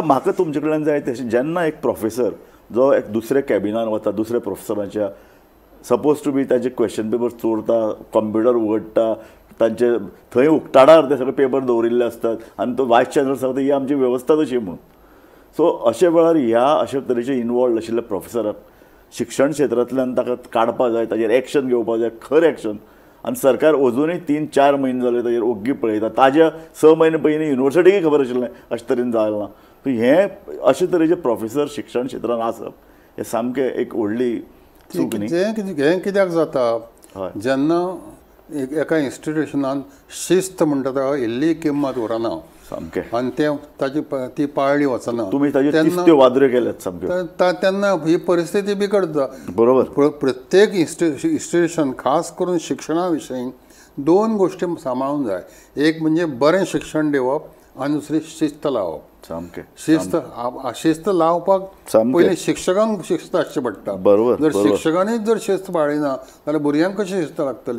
म्हाका तुमचे कडल्यान जाय तशें जेन्ना एक प्रोफेसर जो एक दुसऱ्या कॅबिनान वता दुसऱ्या प्रोफेसराच्या सपोज टू बी ताजे क्वेश्चन पेपर चोरता कंप्युटर उगडटा तांचे थंय उक्ताडार ते सगळे पेपर दवरिल्ले असतात आनी तो वायस चान्सलर सांगता ही आमची वेवस्था तशी म्हणून. सो अशे वेळार ह्या अशे तरेचे इनवॉल्ड आशिल्ले प्रोफेसराक शिक्षण क्षेत्रांतल्यान ताका काडपा जाय, ताजेर एक्शन घेवपा जाय, खर एक्शन. आनी सरकार अजुनूय 3-4 म्हयने जाले ताजेर ओग्गी पळयता. ताज्या 6 म्हयने पयलीं युनिवर्सिटीक खबर आशिल्लें अशे तरेन जालें ना. सो हें अशे तरेचे प्रोफेसर शिक्षण क्षेत्रांत आसप हें सामकें एक व्हडली चूक न्ही. हें कित्याक जाता जेन्ना एका इन्स्टिट्युशनान शिस्त म्हणटा ताका इल्ली किंमत उरना सामकें आनी ताजी ती पाळली वचना तुमी ताजे तिस्त्यो वादऱ्यो केल्यात सामक्यो तेन्ना ही परिस्थिती बिगडटा. बरोबर. प्रत्येक इन्स्टिट्युशन खास करून शिक्षणा विशयी 2 गोश्टी सांबाळूंक जाय. एक म्हणजे बरें शिक्षण दिवप आनी दुसरी शिस्त लावप. सामकें शिस्त लावपाक पयलीं शिक्षकांक शिस्त आसची पडटा. बरोबर. जर शिक्षकांनीच जर शिस्त पाळिना जाल्यार भुरग्यांक कशी शिस्त लागतली.